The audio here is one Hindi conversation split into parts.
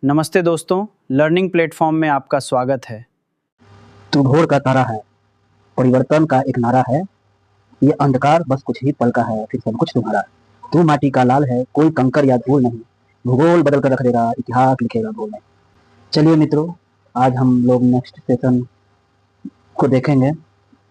नमस्ते दोस्तों, लर्निंग प्लेटफॉर्म में आपका स्वागत है। तू भोर का तारा है, परिवर्तन का एक नारा है। ये अंधकार बस कुछ ही पल का है, फिर सब कुछ तुम्हारा। तू माटी का लाल है, कोई कंकर या धूल नहीं। भूगोल बदल कर रख देगा, इतिहास लिखेगा भूल नहीं। चलिए मित्रों, आज हम लोग नेक्स्ट सेशन को देखेंगे।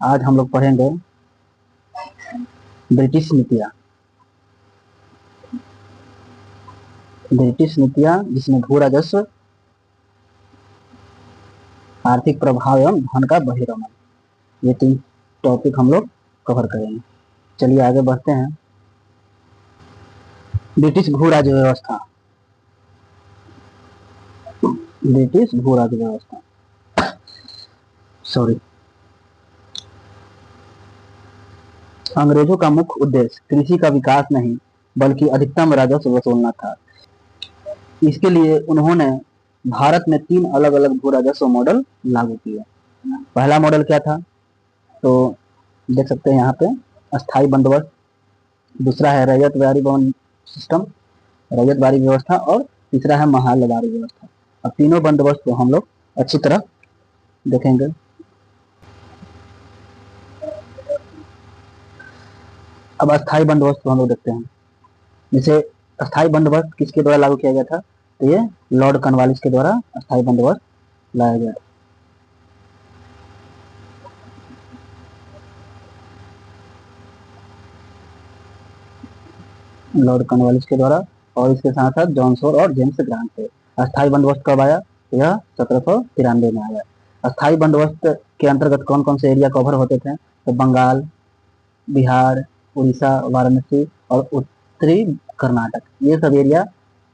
आज हम लोग पढ़ेंगे ब्रिटिश नीतियाँ। ब्रिटिश नीतियाँ जिसमें भू राजस्व, आर्थिक प्रभाव एवं धन का बहिर्गमन, ये 3 टॉपिक हम लोग कवर करेंगे। चलिए आगे बढ़ते हैं। ब्रिटिश भू राज्य व्यवस्था। ब्रिटिश भू राज्य व्यवस्था सॉरी अंग्रेजों का मुख्य उद्देश्य कृषि का विकास नहीं बल्कि अधिकतम राजस्व वसूलना था। इसके लिए उन्होंने भारत में 3 अलग अलग भू राजस्व मॉडल लागू किए। पहला मॉडल क्या था, तो देख सकते हैं यहाँ पे अस्थाई बंदोबस्त, दूसरा है रैयतवाड़ी बॉन्ड सिस्टम, रैयतवाड़ी व्यवस्था, और तीसरा है महलवाड़ी व्यवस्था। अब तीनों बंदोबस्त को हम लोग अच्छी तरह देखेंगे। अब अस्थाई बंदोबस्त को हम लोग देखते हैं। जैसे अस्थाई बंदोबस्त किसके द्वारा लागू किया गया था, तो ये लॉर्ड कॉर्नवालिस के द्वारा अस्थाई बंदोबस्त लाया गया था। लॉर्ड कॉर्नवालिस के द्वारा, और इसके साथ साथ जॉन शोर और जेम्स ग्रांट थे। अस्थाई बंदोबस्त कब आया, यह 1793 में आया। अस्थाई बंदोबस्त के अंतर्गत कौन कौन से एरिया कवर होते थे, तो बंगाल, बिहार, उड़ीसा, वाराणसी और उत्तरी कर्नाटक, ये सब एरिया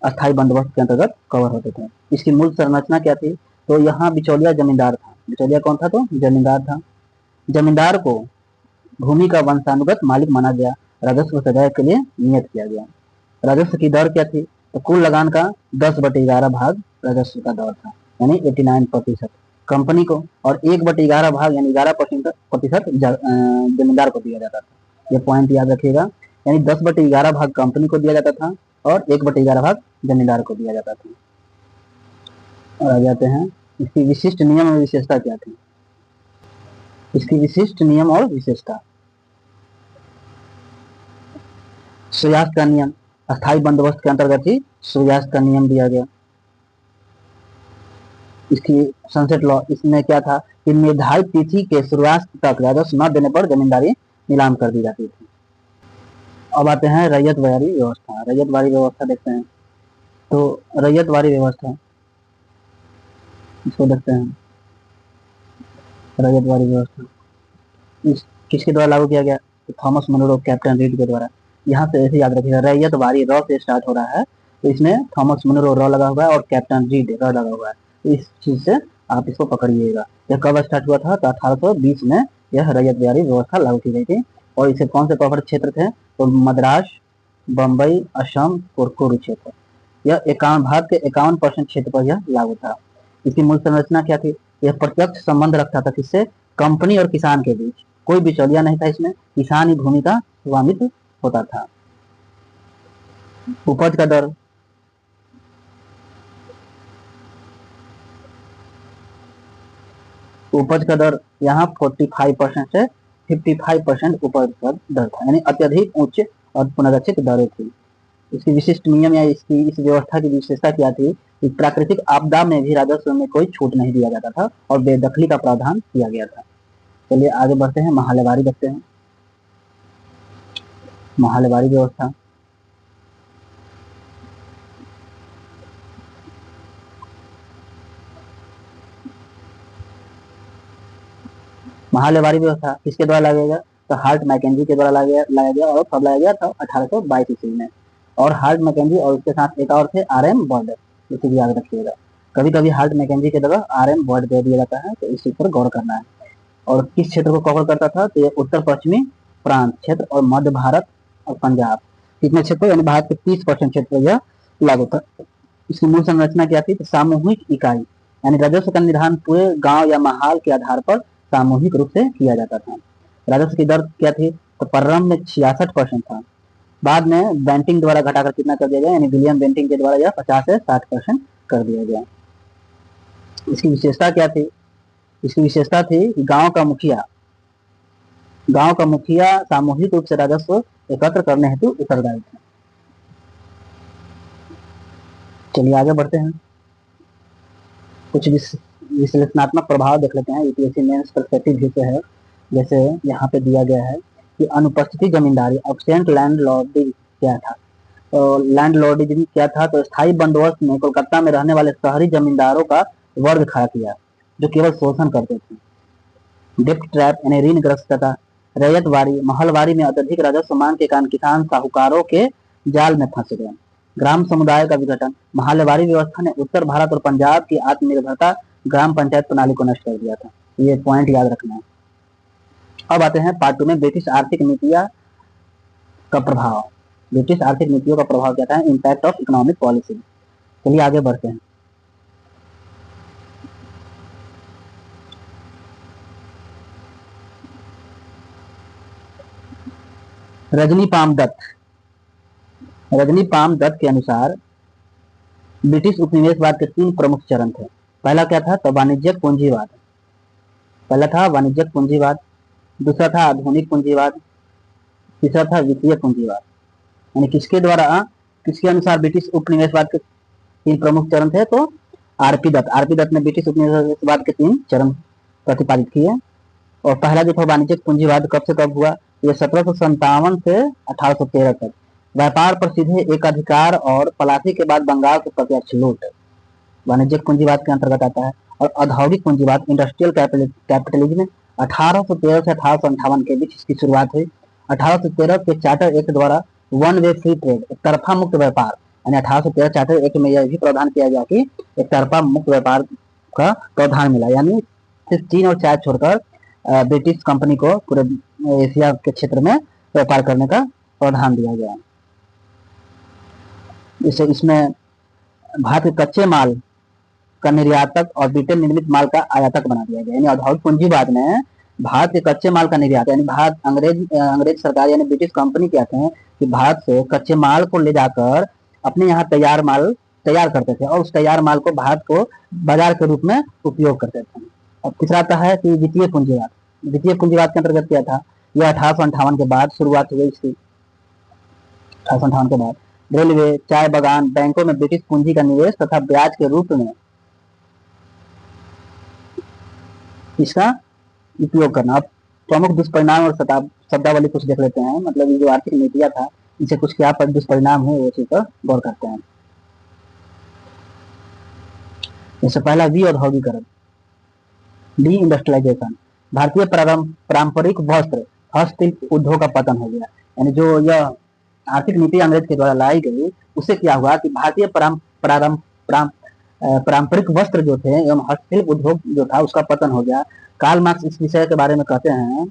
अस्थाई बंदोबस्त के अंतर्गत कवर होते थे। इसकी मूल संरचना क्या थी, तो यहाँ बिचौलिया जमींदार था। बिचौलिया कौन था, तो जमींदार था। जमींदार को भूमि का वंशानुगत मालिक माना गया, राजस्व सजाए के लिए नियत किया गया। राजस्व की दर क्या थी, तो कुल लगान का 10/11 भाग राजस्व का दर था, यानी 89% कंपनी को, और 1/11 भाग यानी 11% जमींदार को दिया जाता था। ये पॉइंट याद रखिएगा, यानी 10/11 भाग कंपनी को दिया जाता था और 1/11 भाग जमींदार को दिया जाता था। और आ जाते हैं इसकी विशिष्ट नियम और विशेषता क्या थी। इसकी विशिष्ट नियम और विशेषता, सूर्यास्त का नियम, अस्थाई बंदोबस्त के अंतर्गत ही सूर्यास्त का नियम दिया गया। इसकी सनसेट लॉ, इसमें क्या था कि निर्धारित तिथि के सूर्यास्त तक राजस्व न देने पर जमींदारी नीलाम कर दी जाती थी। अब आते हैं रैयतवाड़ी व्यवस्था। रैयतवाड़ी व्यवस्था देखते हैं, तो रैयतवाड़ी व्यवस्था इसको देखते हैं। रैयतवाड़ी व्यवस्था इस किसके द्वारा लागू किया गया, तो थॉमस मनरो, कैप्टन रीड के द्वारा। यहाँ से ऐसे याद रखिएगा, रैयतवाड़ी र से स्टार्ट हो रहा है, तो इसमें थॉमस मनरो र लगा हुआ है और कैप्टन रीड र लगा हुआ है। इस चीज से आप इसको पकड़िएगा। यह कब स्टार्ट हुआ था, तो 1820 में यह रैयतवाड़ी व्यवस्था लागू की गई थी। और इसे कौन से कवर क्षेत्र थे, तो मद्रास, बम्बई, असम और कुरुक्षेत्र। यह 51 भारत के 51% क्षेत्र पर यह लागू था। इसकी मूल संरचना क्या थी, यह प्रत्यक्ष संबंध रखता था किससे, कंपनी और किसान के बीच। कोई बिचौलिया नहीं था इसमें, किसान ही भूमि का स्वामित्व होता था। उपज का दर, उपज का दर यहाँ 45% से 55% उपज का दर था, यानी अत्यधिक उच्च और पुनरीक्षित दरें थी। इसकी विशिष्ट नियम या इसकी इस व्यवस्था की विशेषता क्या थी कि प्राकृतिक आपदा में भी राजस्व में कोई छूट नहीं दिया जाता था और बेदखली का प्रावधान किया गया था। चलिए आगे बढ़ते हैं, महलवाड़ी देखते हैं। महलवाड़ी व्यवस्था, महलवाड़ी व्यवस्था किसके द्वारा लाया गया, तो हार्ट मैकेंजी के द्वारा लाया गया और कब लाया गया था, 1822 ईस्वी में। और हार्ट मैकेंजी और उसके साथ एक और थे RM बर्ड, इसे भी याद रखिएगा। कभी कभी हार्ट मैकेंजी के द्वारा RM बर्ड दे दिया जाता है, तो इस चीज पर गौर करना है। और किस क्षेत्र को कवर करता था, तो ये उत्तर पश्चिमी प्रांत क्षेत्र और मध्य भारत और पंजाब, कितने क्षेत्र, यानी भारत के 30% क्षेत्र यह लागू था। इसकी मूल संरचना क्या थी, तो सामूहिक इकाई, यानी राजस्व का निर्धारण पूरे गांव या महाल के आधार पर सामूहिक रूप से किया जाता था। राजस्व की दर क्या थी, तो प्रारंभ में 66% था, बाद में बेंटिंग द्वारा घटाकर कितना कर दिया गया, यानी विलियम बेंटिंग के द्वारा यह 50 से 60% कर दिया गया। इसकी विशेषता क्या थी? इसकी विशेषता थी कि गांव का मुखिया सामूहिक रूप से राजस्व एकत्र करने हेतु उत्तरदायी था। चलिए आगे बढ़ते हैं, कुछ विश्लेषणात्मक प्रभाव देख लेते हैं। यूपीएससी मेंस पर्सपेक्टिव व्यू से है। जैसे यहाँ पे दिया गया है कि अनुपस्थिति जमींदारी, एब्सेंट लैंडलॉर्डिंग क्या था। तो लैंडलॉर्डिंग क्या था? तो स्थायी बंदोबस्त में कोलकाता में रहने वाले शहरी जमींदारों का वर्ग खड़ा किया जो केवल शोषण करते थे। डेप्ट ट्रैप यानी ऋणग्रस्तता, रैयतवारी, महलवारी में अत्यधिक राजस्व मांग के कारण किसान साहूकारों के जाल में फंस गए। ग्राम समुदाय का विघटन, महलवारी व्यवस्था ने उत्तर भारत और पंजाब की आत्मनिर्भरता ग्राम पंचायत प्रणाली को नष्ट कर दिया था। ये पॉइंट याद रखना है। अब आते हैं पार्ट 2 में ब्रिटिश आर्थिक नीतियां का प्रभाव। ब्रिटिश आर्थिक नीतियों का प्रभाव क्या था? Impact of economic policy. चलिए आगे बढ़ते हैं। रजनी पाम दत्त के अनुसार ब्रिटिश उपनिवेशवाद के 3 प्रमुख चरण थे। पहला क्या था? तो वाणिज्यिक पूंजीवाद। दूसरा था आधुनिक पूंजीवाद, तीसरा था वित्तीय पूंजीवाद। यानी किसके अनुसार ब्रिटिश उपनिवेशवाद के 3 प्रमुख चरण थे? तो आरपी दत्त ने ब्रिटिश उपनिवेशवाद के 3 चरण प्रतिपादित किए। और पहला जो था वाणिज्यिक पूंजीवाद कब से कब हुआ? ये 1757 से 1813 तक। व्यापार पर सीधे एक अधिकार और पलासी के बाद बंगाल के प्रत्यक्ष लूट वाणिज्यिक पूंजीवाद के अंतर्गत आता है। और औद्योगिक पूंजीवाद इंडस्ट्रियल कैपिटलिज्म 1813 से 1858 के बीच इसकी शुरुआत हुई। 1813 के चार्टर एक्ट द्वारा वन वे फ्री ट्रेड, एक तरफा मुक्त व्यापार, यानी 1813 चार्टर एक्ट में यह भी प्रावधान किया गया कि एक तरफा मुक्त व्यापार का प्रावधान मिला, यानी सिर्फ चीन और चाय छोड़कर ब्रिटिश कंपनी को पूरे एशिया के क्षेत्र में व्यापार करने का प्रावधान दिया गया। इसमें भारत के कच्चे माल का निर्यातक और ब्रिटेन निर्मित माल का आयातक बना दिया गया। यानी औद्योगिक पूंजीवाद में भारत के कच्चे माल का निर्यात, यानी भारत अंग्रेज सरकार यानी ब्रिटिश कंपनी कहते हैं कि भारत से कच्चे माल को ले जाकर अपने यहाँ तैयार करते थे और उस तैयार माल को भारत को बाजार के रूप में उपयोग करते थे। अब तीसरा आता है कि वित्तीय पूंजीवाद के अंतर्गत क्या था? यह 1858 के बाद शुरुआत हुई इसकी। 1858 के बाद रेलवे, चाय बागान, बैंकों में ब्रिटिश पूंजी का निवेश तथा ब्याज के रूप में इसका उपयोग करना। अब प्रमुख दुष्परिणाम और शब्दावली कुछ देख लेते हैं। मतलब ये जो आर्थिक नीतियां था इनसे कुछ क्या दुष्परिणाम है वो चीज पर गौर करते हैं। जैसे पहला औद्योगिकरण, डी इंडस्ट्रियलाइजेशन। भारतीय पारंपरिक वस्त्र हस्तशिल्प उद्योग का पतन हो गया। यानी जो यह आर्थिक नीति अंग्रेज के द्वारा लाई गई उससे क्या हुआ कि भारतीय पारंपरिक वस्त्र जो थे एवं हस्तशिल्प उद्योग जो था उसका पतन हो गया। कार्ल मार्क्स इस विषय के बारे में कहते हैं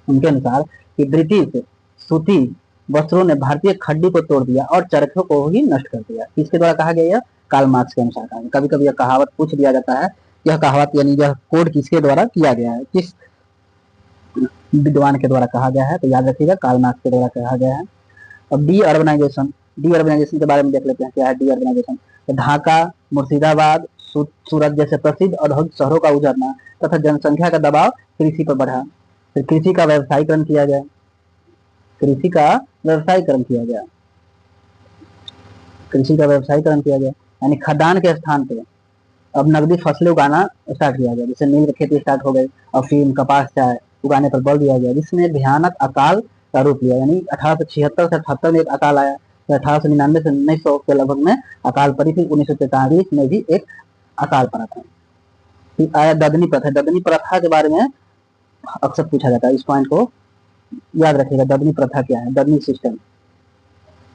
उनके अनुसार कि ब्रिटिश सूती वस्त्रों ने भारतीय खड्डी को तोड़ दिया और चरखों को ही नष्ट कर दिया। किसके द्वारा कहा गया? यह कार्ल मार्क्स के अनुसार। कभी कभी यह कहावत पूछ दिया जाता है, यह कहावत यानी यह कोड किसके द्वारा किया गया है, किस विद्वान के द्वारा कहा गया है? तो याद रखिएगा कार्ल मार्क्स के द्वारा कहा गया है। अब डी अर्बनाइजेशन के बारे में देख लेते हैं क्या है डी अर्बनाइजेशन। तो ढाका, मुर्शिदाबाद, सूरत जैसे प्रसिद्ध औद्योगिक शहरों का उजड़ना तथा जनसंख्या का दबाव कृषि पर बढ़ा। फिर कृषि का व्यवसायीकरण किया गया। यानी खदान के स्थान पे अब नकदी फसलें उगाना स्टार्ट किया गया। जैसे नील की खेती स्टार्ट हो गई, अफीम, कपास, चाय उगाने पर बल दिया गया, जिसने भयानक अकाल का रूप लिया। यानी 1876 से 78 में एक अकाल आया, 1899 से 1900 के लगभग में अकाल पड़ी थी। 1943 में भी एक अकाल पड़ा था। फिर आया ददनी प्रथा के बारे में अक्सर पूछा जाता है, इस पॉइंट को याद रखिएगा। ददनी प्रथा क्या है? ददनी सिस्टम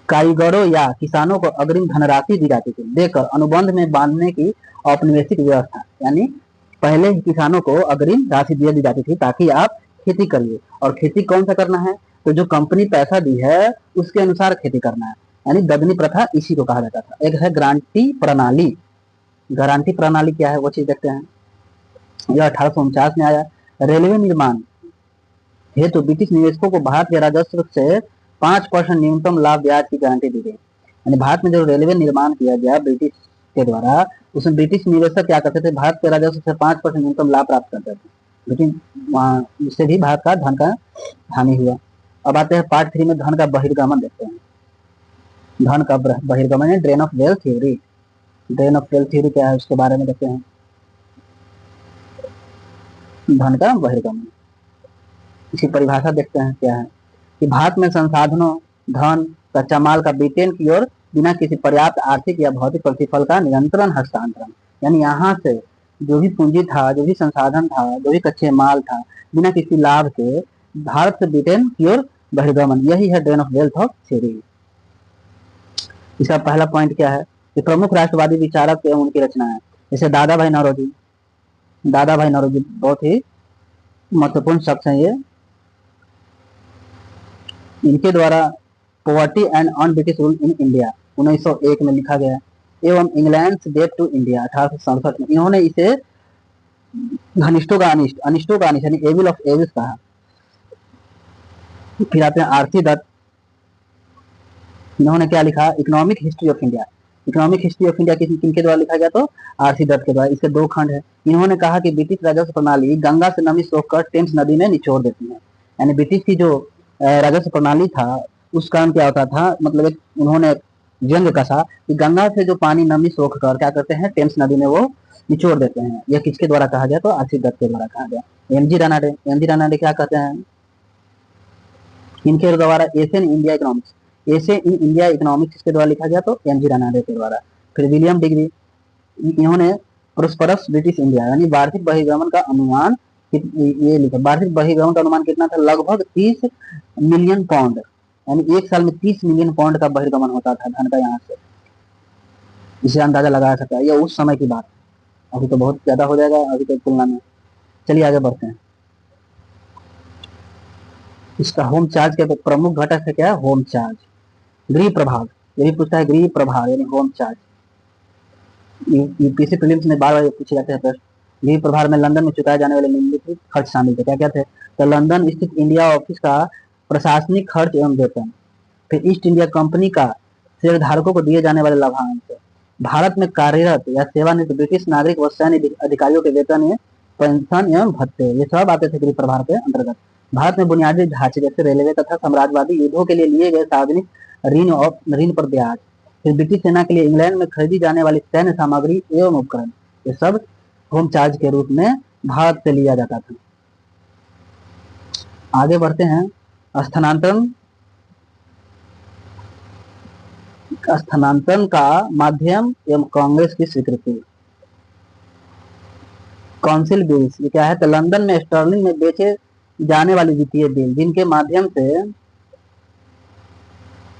कारीगरों या किसानों को अग्रिम धनराशि दी जाती थी देकर अनुबंध में बांधने की औपनिवेशिक व्यवस्था। यानी पहले किसानों को अग्रिम राशि दी जाती थी ताकि आप खेती करिए, और खेती कौन सा करना है? तो जो कंपनी पैसा दी है उसके अनुसार खेती करना है। यानी ददनी प्रथा इसी को कहा जाता था। एक है गारंटी प्रणाली क्या है वो चीज देखते हैं। यह 1849 में आया। रेलवे निर्माण हेतु ब्रिटिश निवेशकों को भारत के राजस्व से 5% न्यूनतम लाभ ब्याज की गारंटी दी गई। यानी भारत में जो रेलवे निर्माण किया गया ब्रिटिश के द्वारा, उसमें ब्रिटिश निवेशक क्या करते थे, भारत के राजस्व से 5% न्यूनतम लाभ प्राप्त करते थे, लेकिन वहाँ इससे भी भारत का धन का हानि हुआ। अब आते हैं पार्ट 3 में धन का बहिर्गमन देखते हैं। धन का बहिर्गमन है drain of wealth theory. Drain of wealth theory क्या है उसके बारे में देखते हैं। धन का बहिर्गमन, इसकी परिभाषा देखते हैं क्या है कि भारत में संसाधनों, धन, कच्चा माल का ब्रिटेन की ओर बिना किसी पर्याप्त आर्थिक या भौतिक प्रतिफल का निरंतर हस्तांतरण, यानी यहाँ से जो भी पूंजी था, जो भी संसाधन था, जो भी कच्चे माल था, बिना किसी लाभ के भारत से ब्रिटेन की ओर बहिर्गमन, यही है drain of wealth of theory. इसका पहला पॉइंट क्या है कि प्रमुख राष्ट्रवादी विचारक एवं उनकी रचना है, जैसे दादा भाई नौरोजी। दादा भाई नौरोजी बहुत ही महत्वपूर्ण शख्स है ये। इनके द्वारा poverty and on British rule in India 1901 में लिखा गया, एवं इंग्लैंड डेट टू इंडिया 1867 में। इन्होंने इसे घनिष्ठों का अनिष्ट, अनिष्टों का अनिष्ट, यानी एविल ऑफ एविल्स कहा। फिर आते हैं आरसी दत्त। इन्होंने क्या लिखा, economic history of India. Economic history of India किनके द्वारा लिखा गया, तो आरसी दत्त के द्वारा। इसके 2 खंड है। इन्होंने कहा कि ब्रिटिश राजस्व प्रणाली गंगा से नमी सोखकर टेम्स नदी में निचोड़ देती है, यानी ब्रिटिश की जो राजस्व प्रणाली था उस कारण क्या होता था, मतलब उन्होंने व्यंग कसा कि गंगा से जो पानी नमी सोख कर क्या करते हैं, टेम्स नदी में वो निचोड़ देते हैं। यह किसके द्वारा कहा गया, तो आरसी दत्त के द्वारा कहा गया। एमजी रानाडे, एमजी रानाडे क्या कहते हैं, इनके द्वारा Asian India economics, Asian in India economics किसके द्वारा लिखा गया, तो एमजी रानाडे के द्वारा। फिर विलियम डिग्री, इन्होंने प्रोस्परस ब्रिटिश इंडिया, यानी वार्षिक बहिर्गमन का अनुमान, ये लिखा, वार्षिक बहिर्गमन का अनुमान कितना था, लगभग 30 मिलियन पाउंड, यानी एक साल में 30 मिलियन पाउंड का बहिर्गमन होता था धन का यहाँ से। इसे अंदाजा लगाया सकता है, यह उस समय की बात, अभी तो बहुत ज्यादा हो जाएगा अभी की तुलना में। चलिए आगे बढ़ते हैं। इसका होम चार्ज के प्रमुख घटक है क्या है, होम चार्ज। गृह प्रभाग, यही पूछता है, गृह प्रभाग यानी होम चार्ज। यूपीएससी प्रीलिम्स में बार बार पूछे जाते हैं प्रश्न। गृह प्रभाग में लंदन में चुकाए जाने वाले निम्नलिखित खर्च शामिल थे, क्या क्या थे, तो लंदन स्थित इंडिया ऑफिस का प्रशासनिक खर्च एवं वेतन, फिर ईस्ट इंडिया कंपनी का शेयरधारकों को दिए जाने वाले लाभांश, भारत में कार्यरत या सेवानिवृत्त ब्रिटिश नागरिक व सैन्य अधिकारियों के वेतन या पेंशन एवं भत्ते, ये सब आते थे गृह प्रभाग के अंतर्गत। भारत में बुनियादी ढांचे जैसे रेलवे तथा साम्राज्यवादी युद्धों के लिए लिए गए सार्वजनिक ऋण पर ब्याज, फिर ब्रिटिश सेना के लिए इंग्लैंड में खरीदी जाने वाली सैन्य सामग्री एवं उपकरण, ये सब होम चार्ज के रूप में भारत से लिया जाता था। आगे बढ़ते हैं। स्थानांतरण, स्थानांतरण का माध्यम एवं कांग्रेस की स्वीकृति। काउंसिल बिल्स, ये क्या है, तो लंदन में स्टर्लिंग में बेचे जाने वाली वित्तीय बिल जिनके माध्यम से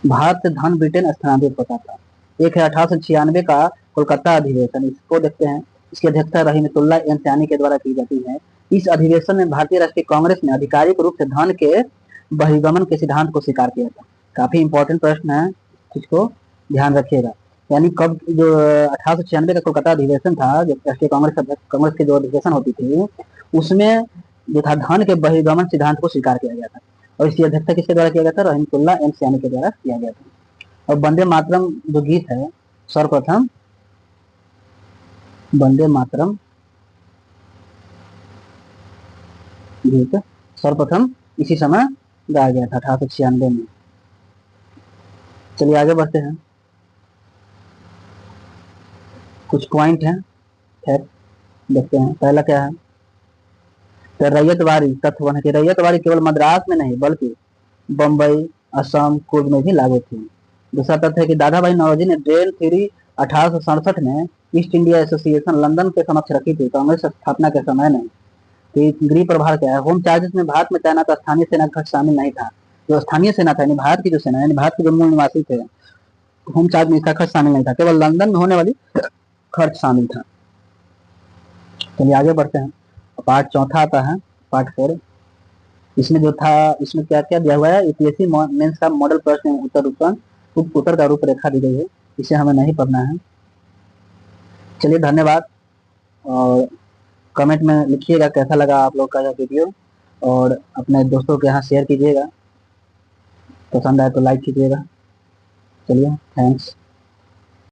भारत से धन ब्रिटेन स्थानांतरित होता था। एक है 1896 का कोलकाता अधिवेशन, इसको देखते हैं। इसकी अध्यक्षता रहीमतुल्लाह एम सैनी के द्वारा की जाती है। इस अधिवेशन में भारतीय राष्ट्रीय कांग्रेस ने आधिकारिक रूप से धन के बहिर्गमन के सिद्धांत को स्वीकार किया था। काफी इंपॉर्टेंट प्रश्न है, इसको ध्यान रखिएगा। यानी कब, जो 1896 का कोलकाता अधिवेशन था, जो राष्ट्रीय कांग्रेस की जो अधिवेशन होती थी, उसमें जो था धन के बहिर्गमन सिद्धांत को स्वीकार किया गया था। और इसकी अध्यक्षता किसके द्वारा किया गया था, रहीमतुल्लाह एम सैनी के द्वारा किया गया था। और वंदे मातरम जो गीत है, सर्वप्रथम वंदे मातरम गीत सर्वप्रथम इसी समय गाया गया था 1896 में। चलिए आगे बढ़ते हैं। कुछ पॉइंट हैं, खैर देखते हैं। पहला क्या है, तो रैयतवाड़ी तत्व है कि रैयतवाड़ी केवल मद्रास में नहीं बल्कि बम्बई, असम, कुर्ग में भी लागू थी। दूसरा तथ्य है कि दादा भाई नौरोजी ने ड्रेन थ्योरी 1867 में ईस्ट इंडिया एसोसिएशन लंदन के समक्ष रखी थी, कांग्रेस स्थापना के समय नहीं। तो गृह प्रभार क्या है, होम चार्जेस में भारत में तैनात स्थानीय सेना खर्च शामिल नहीं था। जो स्थानीय सेना था, यानी भारत की जो सेना, यानी भारत के जो मूल निवासी थे, होम चार्ज में इसका खर्च शामिल नहीं था, केवल लंदन में होने वाली खर्च शामिल था। चलिए आगे बढ़ते हैं। पार्ट चौथा आता है, पार्ट 4। इसमें जो था, इसमें क्या क्या दिया हुआ है, यूपीएससी मेंस का मॉडल प्रश्न उत्तर का रूपरेखा दी गई है, इसे हमें नहीं पढ़ना है। चलिए धन्यवाद, और कमेंट में लिखिएगा कैसा लगा आप लोग का यह वीडियो, और अपने दोस्तों के यहाँ शेयर कीजिएगा, पसंद आए तो लाइक कीजिएगा। चलिए थैंक्स।